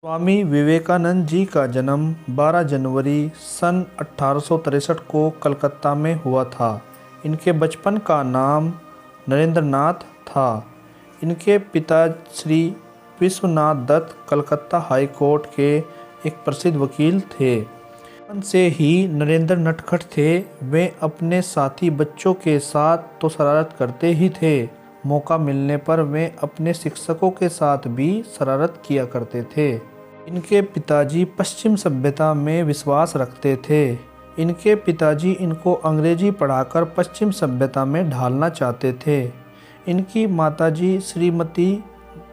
स्वामी विवेकानंद जी का जन्म 12 जनवरी सन 1863 को कलकत्ता में हुआ था। इनके बचपन का नाम नरेंद्रनाथ था। इनके पिता श्री विश्वनाथ दत्त कलकत्ता हाई कोर्ट के एक प्रसिद्ध वकील थे। बचपन से ही नरेंद्र नटखट थे। वे अपने साथी बच्चों के साथ तो शरारत करते ही थे, मौका मिलने पर वे अपने शिक्षकों के साथ भी शरारत किया करते थे। इनके पिताजी पश्चिम सभ्यता में विश्वास रखते थे। इनके पिताजी इनको अंग्रेजी पढ़ाकर पश्चिम सभ्यता में ढालना चाहते थे। इनकी माताजी श्रीमती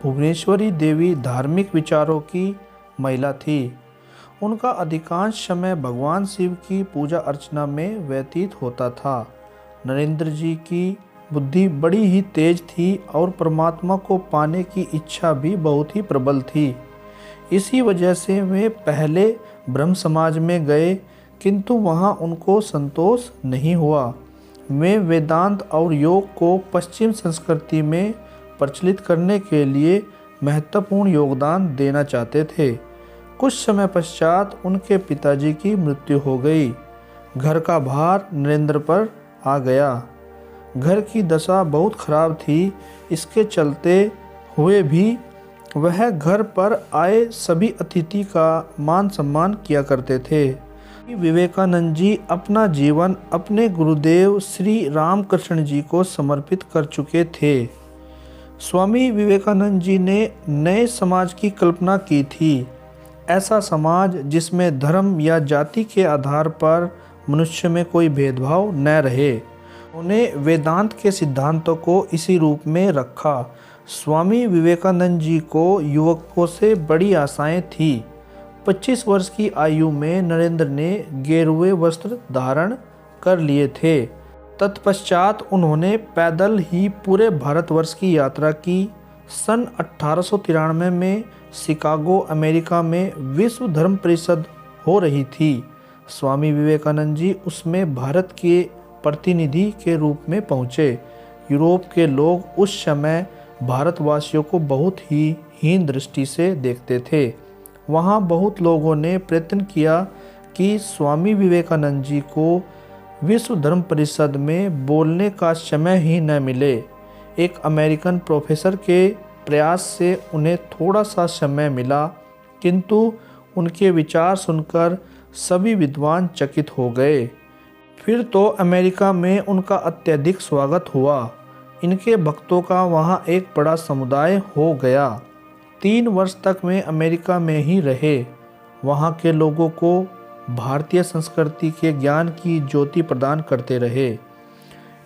भुवनेश्वरी देवी धार्मिक विचारों की महिला थी। उनका अधिकांश समय भगवान शिव की पूजा अर्चना में व्यतीत होता था। नरेंद्र जी की बुद्धि बड़ी ही तेज थी और परमात्मा को पाने की इच्छा भी बहुत ही प्रबल थी। इसी वजह से वे पहले ब्रह्म समाज में गए, किंतु वहां उनको संतोष नहीं हुआ। वे वेदांत और योग को पश्चिम संस्कृति में प्रचलित करने के लिए महत्वपूर्ण योगदान देना चाहते थे। कुछ समय पश्चात उनके पिताजी की मृत्यु हो गई। घर का भार नरेंद्र पर आ गया। घर की दशा बहुत खराब थी। इसके चलते हुए भी वह घर पर आए सभी अतिथि का मान सम्मान किया करते थे। विवेकानंद जी अपना जीवन अपने गुरुदेव श्री रामकृष्ण जी को समर्पित कर चुके थे। स्वामी विवेकानंद जी ने नए समाज की कल्पना की थी। ऐसा समाज जिसमें धर्म या जाति के आधार पर मनुष्य में कोई भेदभाव न रहे। उन्होंने वेदांत के सिद्धांतों को इसी रूप में रखा। स्वामी विवेकानंद जी को युवकों से बड़ी आशाएं थी। 25 वर्ष की आयु में नरेंद्र ने गेरुए वस्त्र धारण कर लिए थे। तत्पश्चात उन्होंने पैदल ही पूरे भारतवर्ष की यात्रा की। सन 1893 में शिकागो अमेरिका में विश्व धर्म परिषद हो रही थी। स्वामी विवेकानंद जी उसमें भारत के प्रतिनिधि के रूप में पहुँचे। यूरोप के लोग उस समय भारतवासियों को बहुत ही हीन दृष्टि से देखते थे। वहाँ बहुत लोगों ने प्रयत्न किया कि स्वामी विवेकानंद जी को विश्व धर्म परिषद में बोलने का समय ही न मिले। एक अमेरिकन प्रोफेसर के प्रयास से उन्हें थोड़ा सा समय मिला, किंतु उनके विचार सुनकर सभी विद्वान चकित हो गए। फिर तो अमेरिका में उनका अत्यधिक स्वागत हुआ। इनके भक्तों का वहाँ एक बड़ा समुदाय हो गया। 3 वर्ष तक वे अमेरिका में ही रहे। वहाँ के लोगों को भारतीय संस्कृति के ज्ञान की ज्योति प्रदान करते रहे।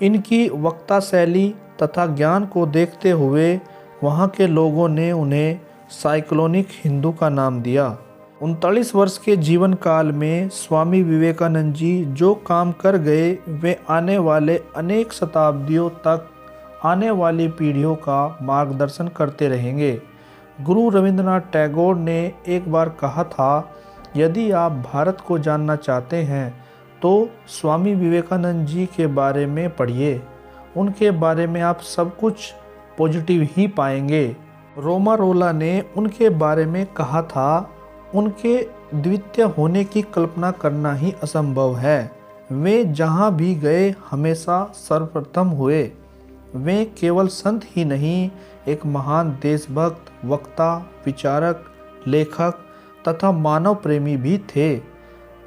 इनकी वक्ता शैली तथा ज्ञान को देखते हुए वहाँ के लोगों ने उन्हें साइक्लोनिक हिंदू का नाम दिया। 39 वर्ष के जीवन काल में स्वामी विवेकानंद जी जो काम कर गए, वे आने वाले अनेक शताब्दियों तक आने वाली पीढ़ियों का मार्गदर्शन करते रहेंगे। गुरु रविंद्रनाथ टैगोर ने एक बार कहा था, यदि आप भारत को जानना चाहते हैं तो स्वामी विवेकानंद जी के बारे में पढ़िए। उनके बारे में आप सब कुछ पॉजिटिव ही पाएंगे। रोमारोला ने उनके बारे में कहा था, उनके द्वितीय होने की कल्पना करना ही असंभव है। वे जहाँ भी गए हमेशा सर्वप्रथम हुए। वे केवल संत ही नहीं, एक महान देशभक्त, वक्ता, विचारक, लेखक तथा मानव प्रेमी भी थे।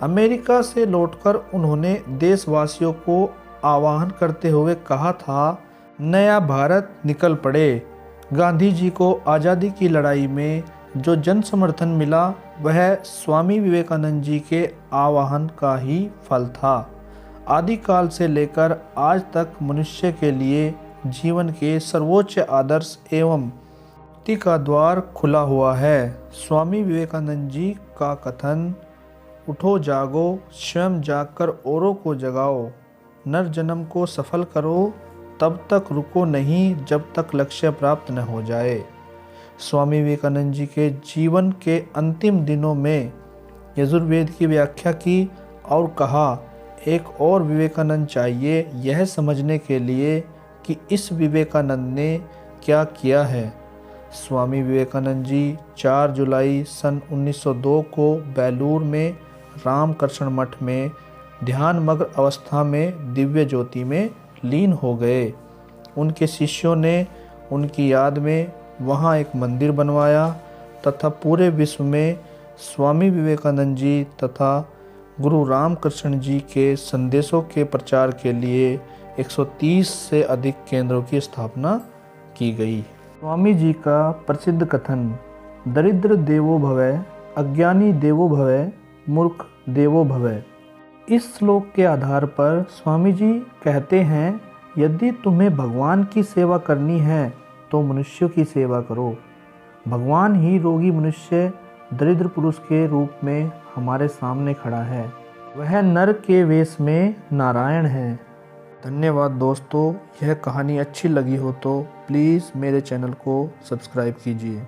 अमेरिका से लौटकर उन्होंने देशवासियों को आह्वान करते हुए कहा था, नया भारत निकल पड़े। गांधी जी को आज़ादी की लड़ाई में जो जन समर्थन मिला वह स्वामी विवेकानंद जी के आह्वान का ही फल था। आदिकाल से लेकर आज तक मनुष्य के लिए जीवन के सर्वोच्च आदर्श एवं मुक्ति का द्वार खुला हुआ है। स्वामी विवेकानंद जी का कथन, उठो जागो, स्वयं जागकर औरों को जगाओ, नर जन्म को सफल करो, तब तक रुको नहीं जब तक लक्ष्य प्राप्त न हो जाए। स्वामी विवेकानंद जी के जीवन के अंतिम दिनों में यजुर्वेद की व्याख्या की और कहा, एक और विवेकानंद चाहिए यह समझने के लिए कि इस विवेकानंद ने क्या किया है। स्वामी विवेकानंद जी 4 जुलाई सन 1902 को बेलूर में रामकृष्ण मठ में ध्यानमग्न अवस्था में दिव्य ज्योति में लीन हो गए। उनके शिष्यों ने उनकी याद में वहाँ एक मंदिर बनवाया तथा पूरे विश्व में स्वामी विवेकानंद जी तथा गुरु रामकृष्ण जी के संदेशों के प्रचार के लिए 130 से अधिक केंद्रों की स्थापना की गई। स्वामी जी का प्रसिद्ध कथन, दरिद्र देवो भवै, अज्ञानी देवो भवै, मूर्ख देवो भवै। इस श्लोक के आधार पर स्वामी जी कहते हैं, यदि तुम्हें भगवान की सेवा करनी है तो मनुष्यों की सेवा करो। भगवान ही रोगी मनुष्य दरिद्र पुरुष के रूप में हमारे सामने खड़ा है। वह नर के वेश में नारायण है। धन्यवाद दोस्तों। यह कहानी अच्छी लगी हो तो प्लीज़ मेरे चैनल को सब्सक्राइब कीजिए।